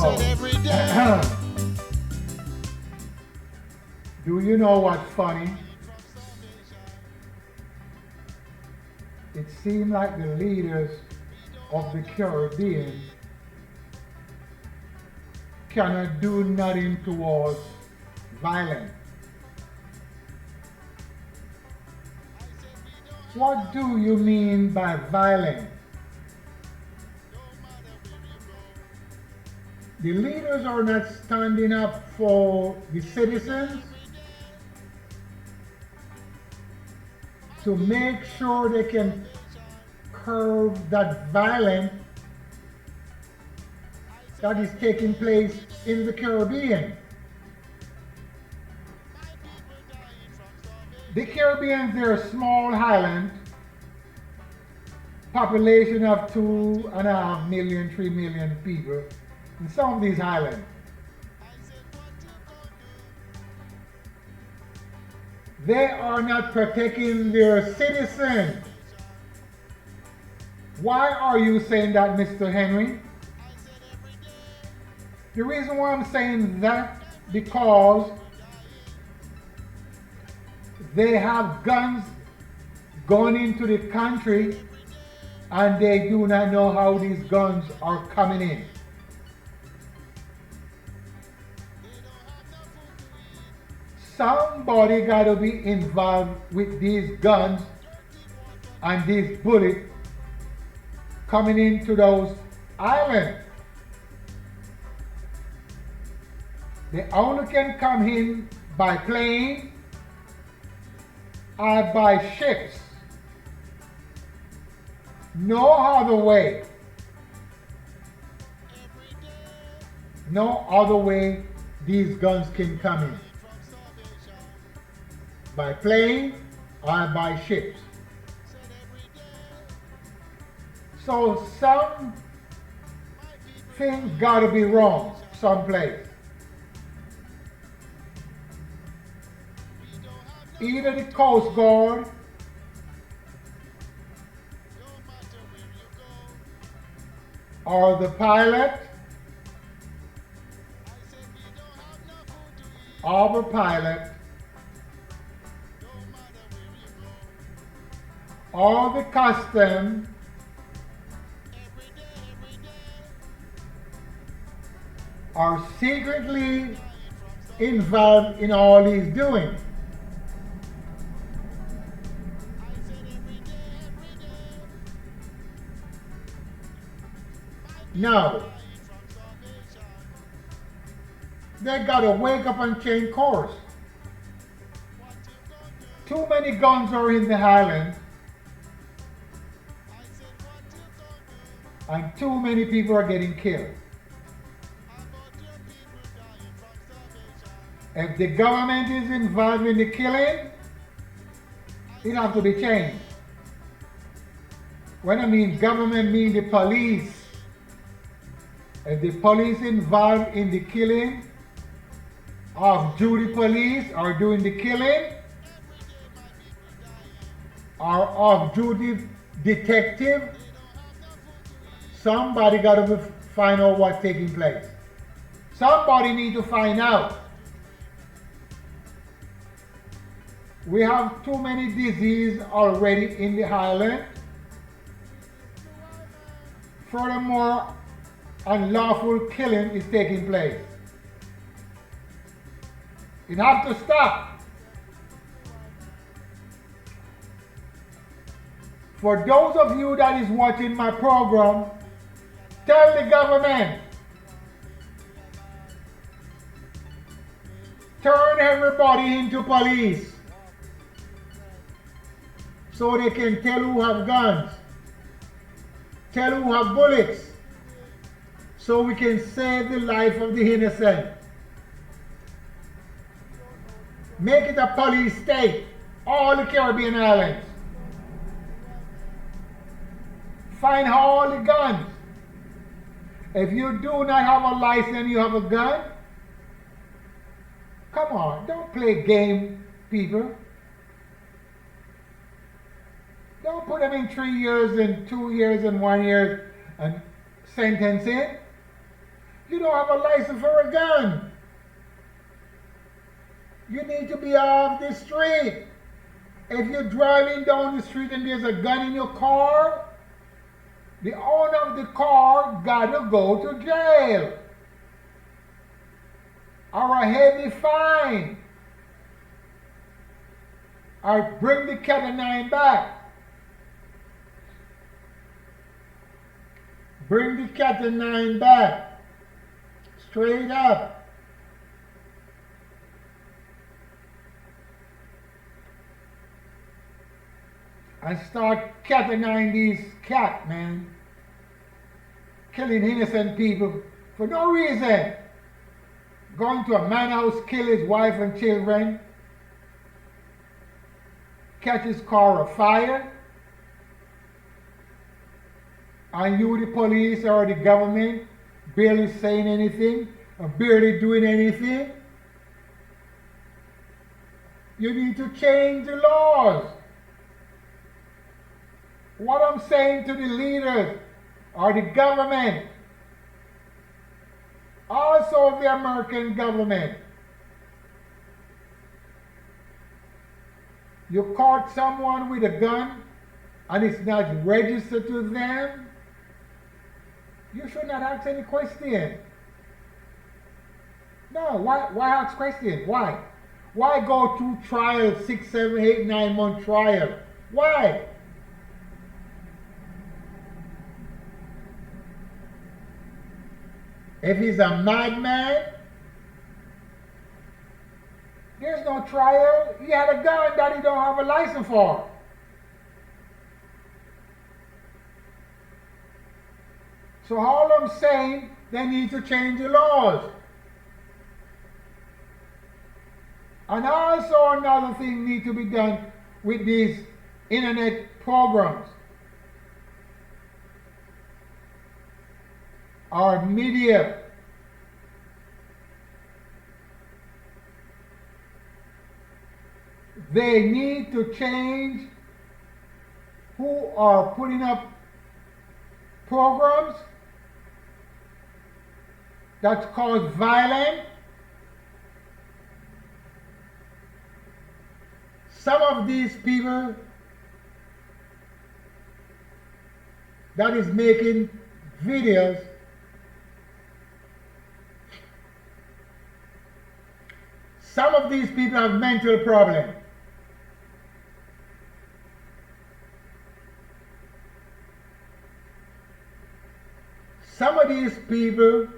Said every day. Do you know what's funny? It seemed like the leaders of the Caribbean cannot do nothing towards violence. What do you mean by violence? The leaders are not standing up for the citizens to make sure they can curb that violence that is taking place in the Caribbean. The Caribbean, they're a small island, population of 2.5 million, 3 million people in some of these islands. They are not protecting their citizens. Why are you saying that, Mr. Henry? The reason why I'm saying that, because they have guns going into the country and they do not know how these guns are coming in. Somebody got to be involved with these guns and these bullets coming into those islands. They only can come in by plane or by ships. No other way. No other way these guns can come in. By plane or by ships. So something gotta be wrong someplace. Either the Coast Guard or the pilot or the pilot or the custom are secretly involved in all these doings. Now, they gotta wake up and change course. Too many guns are in the island, and too many people are getting killed. If the government is involved in the killing, it has to be changed. When I mean government, I mean the police. If the police involved in the killing of duty police or doing the killing, or of duty detective, somebody got to find out what's taking place. Somebody need to find out. We have too many diseases already in the island. Furthermore, unlawful killing is taking place. It has to stop. For those of you that is watching my program, tell the government, turn everybody into police so they can tell who have guns, tell who have bullets, so we can save the life of the innocent. Make it a police state, all the Caribbean islands. Find all the guns. If you do not have a license, you have a gun. Come on, don't play game, people. Don't put them in 3 years and 2 years and 1 year and sentence it. You don't have a license for a gun. You need to be off the street. If you're driving down the street and there's a gun in your car, the owner of the car got to go to jail or a heavy fine or bring the cat o' nine back. Bring the cat o' nine back. Straight up. And start cat o' nine these cat, man. Killing innocent people for no reason. Going to a man's house, kill his wife and children. Catch his car afire. And you, the police or the government, barely saying anything or barely doing anything. You need to change the laws. What I'm saying to the leaders or the government, also the American government, you caught someone with a gun and it's not registered to them, you should not ask any question. No, why ask question? Why? Why go through trial, 6, 7, 8, 9 month trial? Why? If he's a madman, there's no trial. He had a gun that he don't have a license for. So all I'm saying, they need to change the laws. And also another thing needs to be done with these internet programs. Our media. They need to change who are putting up programs that cause violence. Some of these people that is making videos, some of these people have mental problems. Some of these people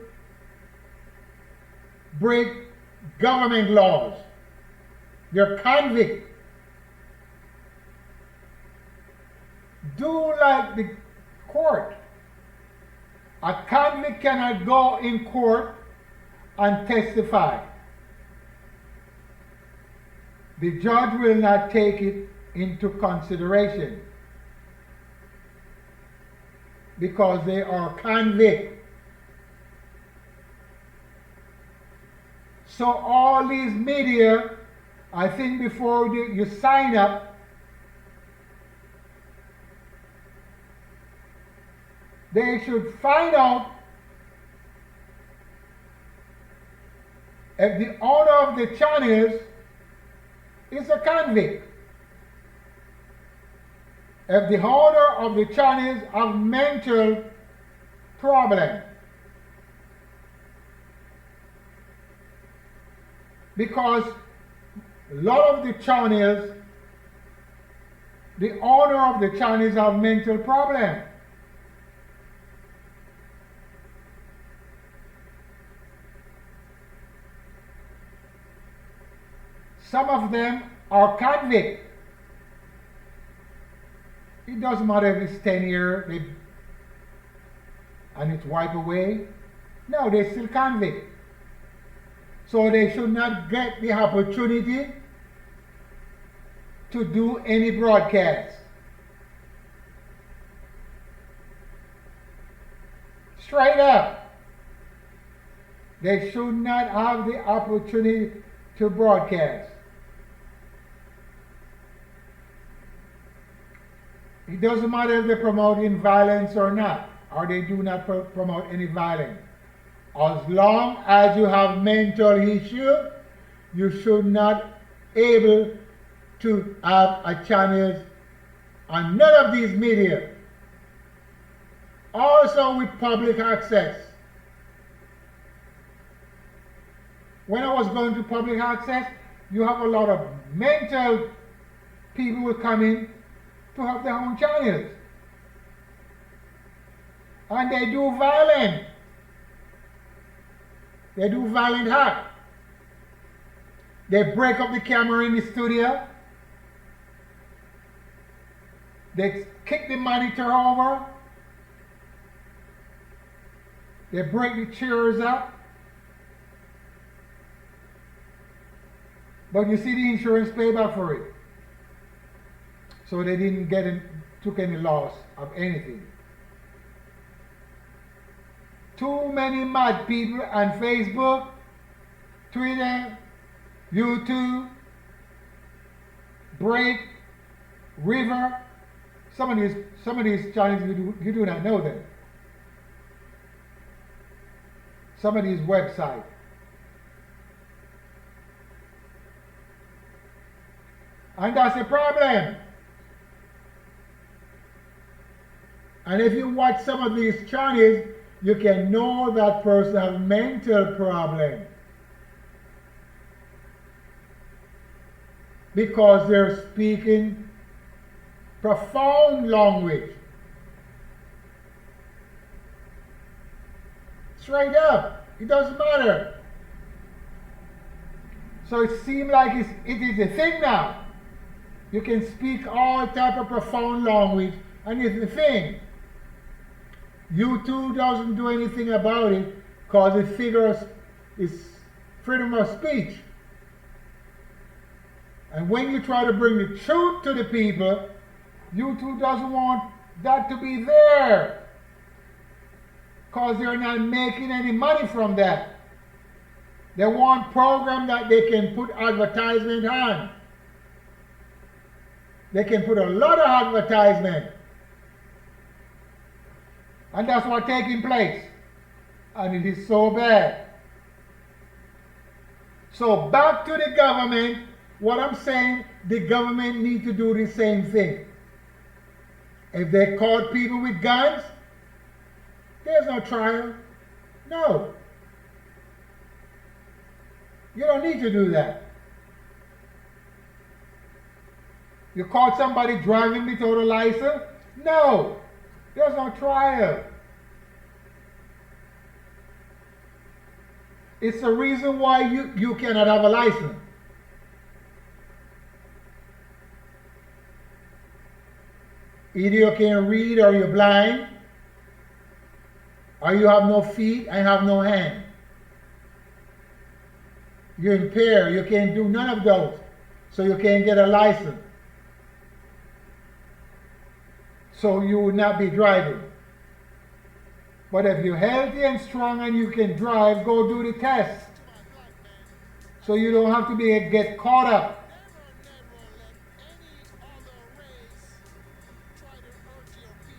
break government laws. They're convicts. Do like the court. A convict cannot go in court and testify. The judge will not take it into consideration because they are convicts. So all these media, I think before you sign up, they should find out if the owner of the channels is a convict. If the owner of the channels have mental problem. Because a lot of the channels, the owner of the channels have mental problem. Some of them are convicts. It doesn't matter if it's 10 years and it's wiped away. No, they're still convicts. So they should not get the opportunity to do any broadcast. Straight up. They should not have the opportunity to broadcast. It doesn't matter if they're promoting violence or not, or they do not promote any violence. As long as you have mental issue, you should not able to have a channel on none of these media. Also with public access. When I was going to public access, you have a lot of mental people will come in to have their own channels. And they do violent. They do violent act. They break up the camera in the studio. They kick the monitor over. They break the chairs up. But you see the insurance payback for it. So they didn't took any loss of anything. Too many mad people on Facebook, Twitter, YouTube, Break, River. Some of these channels you do not know them. Some of these websites. And that's the problem. And if you watch some of these channels, you can know that person has mental problem. Because they're speaking profound language. Straight up. It doesn't matter. So it seems like it is a thing now. You can speak all type of profound language, and it's the thing. YouTube doesn't do anything about it because it figures it's freedom of speech. And when you try to bring the truth to the people, YouTube doesn't want that to be there because they're not making any money from that. They want program that they can put advertisement on. They can put a lot of advertisement. And that's what's taking place. And it is so bad. So back to the government, what I'm saying, the government need to do the same thing. If they caught people with guns, there's no trial. No. You don't need to do that. You caught somebody driving without a license? No. There's no trial. It's the reason why you cannot have a license. Either you can't read or you're blind, or you have no feet and have no hand. You're impaired. You can't do none of those. So you can't get a license. So you will not be driving. But if you're healthy and strong and you can drive, go do the test. So you don't have to get caught up.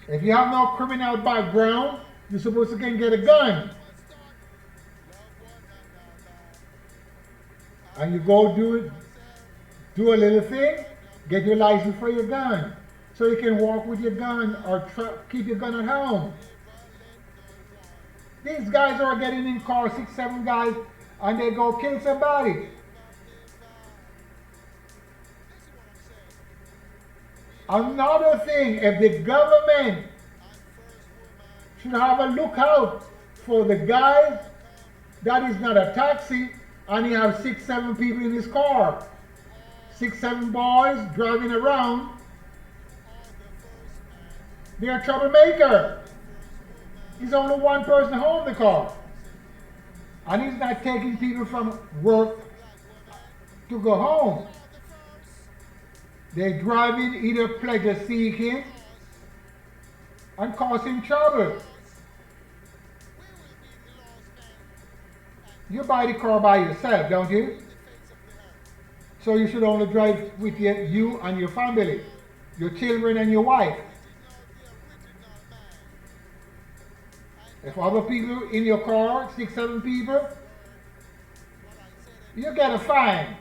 If you have no criminal background, you're supposed to get a gun. And you go do a little thing, get your license for your gun. So you can walk with your gun or keep your gun at home. These guys are getting in cars, 6, 7 guys, and they go kill somebody. Another thing, if the government should have a lookout for the guy that is not a taxi and he has 6, 7 people in his car. 6, 7 boys driving around. They're a troublemaker. He's only one person home in the car. And he's not taking people from work to go home. They're driving either pleasure seeking and causing trouble. You buy the car by yourself, don't you? So you should only drive with you and your family, your children and your wife. If other people in your car, 6, 7 people, you get a fine.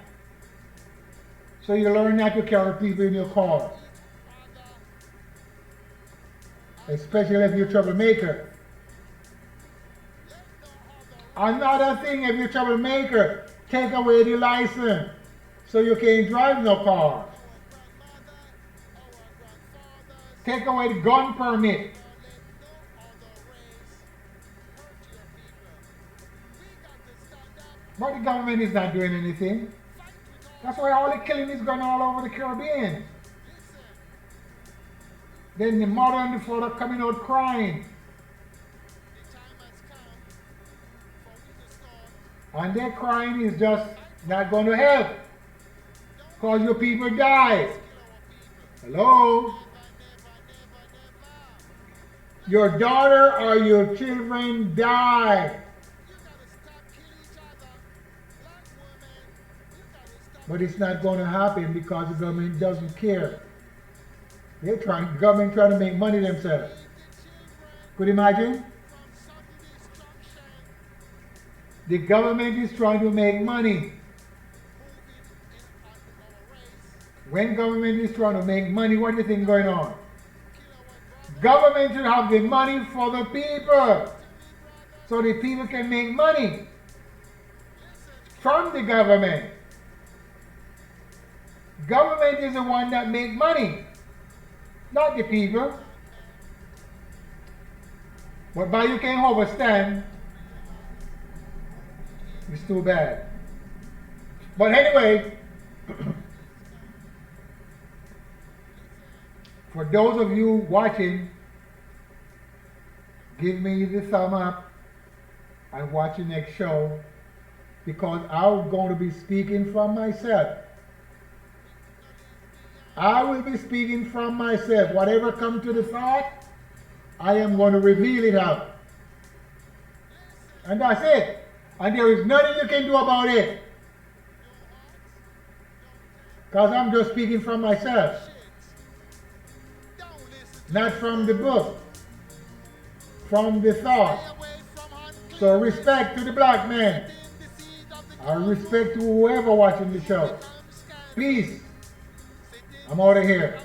So you learn not to carry people in your cars. Especially if you're a troublemaker. Another thing, if you're a troublemaker, take away the license so you can't drive no car. Take away the gun permit. But the government is not doing anything. That's why all the killing is going all over the Caribbean. Then the mother and the father coming out crying. And their crying is just not going to help. Because your people die. Hello? Your daughter or your children die. But it's not going to happen because the government doesn't care. The government trying to make money themselves. Could you imagine? The government is trying to make money. When government is trying to make money, what do you think is going on? Government should have the money for the people. So the people can make money from the government. Government is the one that make money, not the people. But by you can't overstand, it's too bad. But anyway, for those of you watching, give me the thumb up and watch the next show, because I'm going to be speaking from myself. I will be speaking from myself. Whatever comes to the thought, I am going to reveal it out. And that's it. And there is nothing you can do about it. Because I'm just speaking from myself. Not from the book. From the thought. So respect to the black man. I respect to whoever watching the show. Peace. I'm out of here.